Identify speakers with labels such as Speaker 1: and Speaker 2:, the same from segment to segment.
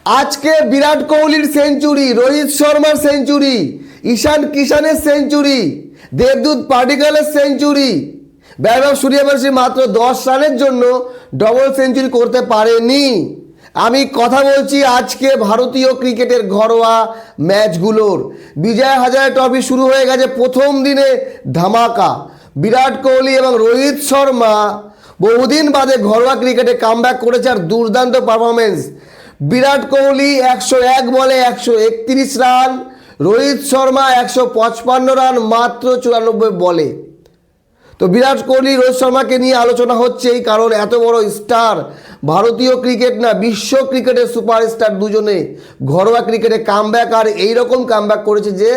Speaker 1: আজকে বিরাট কোহলির সেঞ্চুরি, রোহিত শর্মার সেঞ্চুরি, ঈশান কিষানের সেঞ্চুরি, দেবদূত পাডিক্কালের সেঞ্চুরি, বৈভব সূর্যবংশী মাত্র 10 রানের জন্য ডবল সেঞ্চুরি করতে পারেনি। আমি কথা বলছি আজকে ভারতীয় ক্রিকেটের ঘরোয়া ম্যাচগুলোর। বিজয় হাজারে ট্রফি শুরু হয়ে গেছে, প্রথম দিনে ধামাকা। বিরাট কোহলি এবং রোহিত শর্মা বহুদিন বাদে ঘরোয়া ক্রিকেটে কামব্যাক করেছে আর দুর্দান্ত পারফরমেন্স। বিরাট কোহলি 101 বলে 131 রান, রোহিত শর্মা 155 রান মাত্র 94 বলে। তো বিরাট কোহলি রোহিত শর্মাকে নিয়ে আলোচনা হচ্ছে এই কারণ এত বড় স্টার, ভারতীয় ক্রিকেট না বিশ্ব ক্রিকেটের সুপারস্টার দুজনে ঘরোয়া ক্রিকেটে কামব্যাক, আর এইরকম কামব্যাক করেছে যে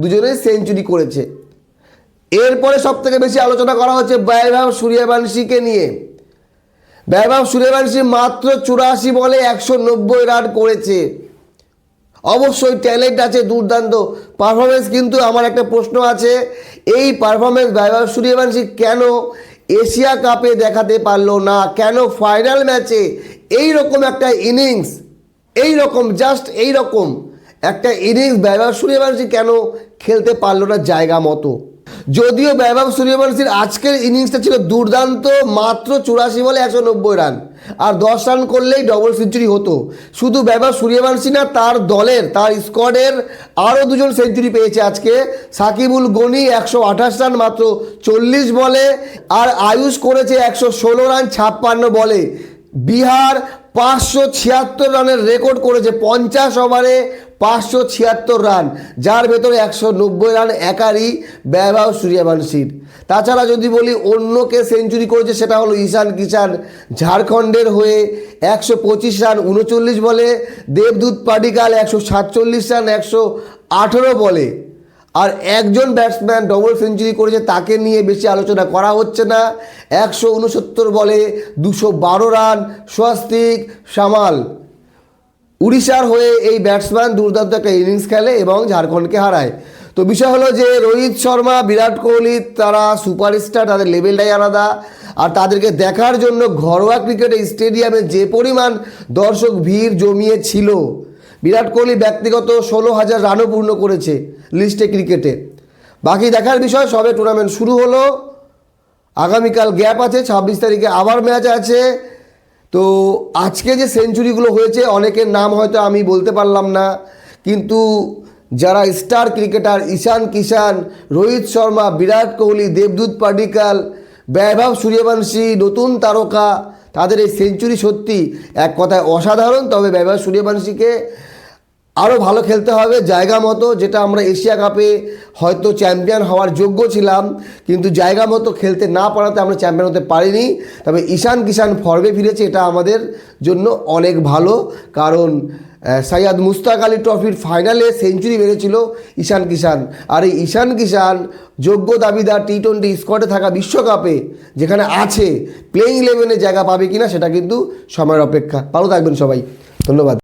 Speaker 1: দুজনেই সেঞ্চুরি করেছে। এরপরে সব থেকে বেশি আলোচনা করা হচ্ছে বৈভব সূর্যবংশীকে নিয়ে। বৈভব সূর্যবংশী মাত্র 84 বলে 190 রান করেছে। অবশ্যই ট্যালেন্ট আছে, দুর্দান্ত পারফরমেন্স, কিন্তু আমার একটা প্রশ্ন আছে, এই পারফরমেন্স বৈভব সূর্যবংশী কেন এশিয়া কাপে দেখাতে পারলো না? কেন ফাইনাল ম্যাচে এইরকম একটা ইনিংস, এইরকম জাস্ট এইরকম একটা ইনিংস বৈভব সূর্যবংশী কেন খেলতে পারলো না জায়গা মতো? যদিও বৈভব সূর্যবংশীর আজকের ইনিংসটা ছিল দুর্দান্ত, মাত্র 84 বলে 190 রান, আর 10 রান করলেই ডবল সেঞ্চুরি হতো। শুধু বৈভব সূর্যবংশী না, তার দলের, তার স্কোয়াডের আরও দুজন সেঞ্চুরি পেয়েছে আজকে। সাকিবুল গনি 128 রান মাত্র 40 বলে, আর আয়ুষ করেছে 116 রান 56 বলে। বিহার 576 রানের রেকর্ড করেছে, 50 ওভারে 576 রান, যার ভেতরে 190 রান একারই বৈভব সূর্যবংশীর। তাছাড়া যদি বলি অন্য কে সেঞ্চুরি করেছে, সেটা হলো ঈশান কিষান, ঝাড়খণ্ডের হয়ে 125 রান 39 বলে। দেবদূত পাডিক্কাল 147 রান 118 বলে। আর একজন ব্যাটসম্যান ডবল সেঞ্চুরি করেছে, তাকে নিয়ে বেশি আলোচনা করা হচ্ছে না। 169 বলে 212 রান, স্বস্তিক সামাল। উড়িষ্যার হয়ে এই ব্যাটসম্যান দুর্দান্ত একটা ইনিংস খেলে এবং ঝাড়খণ্ডকে হারায়। তো বিষয় হলো যে রোহিত শর্মা, বিরাট কোহলি তারা সুপারস্টার, তাদের লেভেলটাই আলাদা। আর তাদেরকে দেখার জন্য ঘরোয়া ক্রিকেটে স্টেডিয়ামে যে পরিমাণ দর্শক ভিড় জমিয়েছিল, বিরাট কোহলি ব্যক্তিগত 16,000 রানও পূর্ণ করেছে লিস্টে ক্রিকেটে। বাকি দেখার বিষয়, সবে টুর্নামেন্ট শুরু হলো, আগামীকাল গ্যাপ আছে, 26 তারিখে আবার ম্যাচ আছে। তো আজকে যে সেঞ্চুরিগুলো হয়েছে অনেকের নাম হয়তো আমি বলতে পারলাম না, কিন্তু যারা স্টার ক্রিকেটার ঈশান কিষান, রোহিত শর্মা, বিরাট কোহলি, দেবদূত পাডিক্কাল, বৈভব সূর্যবংশী, নতুন তারকা, তাদের এই সেঞ্চুরি সত্যি এক কথায় অসাধারণ। তবে বৈভব সূর্যবংশীকে আরও ভালো খেলতে হবে জায়গা মতো, যেটা আমরা এশিয়া কাপে হয়তো চ্যাম্পিয়ন হওয়ার যোগ্য ছিলাম, কিন্তু জায়গা মতো খেলতে না পারাতে আমরা চ্যাম্পিয়ন হতে পারিনি। তবে ঈশান কিষান ফর্মে ফিরেছে, এটা আমাদের জন্য অনেক ভালো, কারণ সৈয়দ মুশতাক আলী ট্রফির ফাইনালে সেঞ্চুরি মেরেছিল ঈশান কিষান। আর এই ঈশান কিষান যোগ্য দাবিদার টি-20 স্কোয়াডে থাকা বিশ্বকাপে যেখানে আছে, প্লেইং 11-এ জায়গা পাবে কিনা সেটা কিন্তু সময়ের অপেক্ষা। ভালো থাকবেন সবাই, ধন্যবাদ।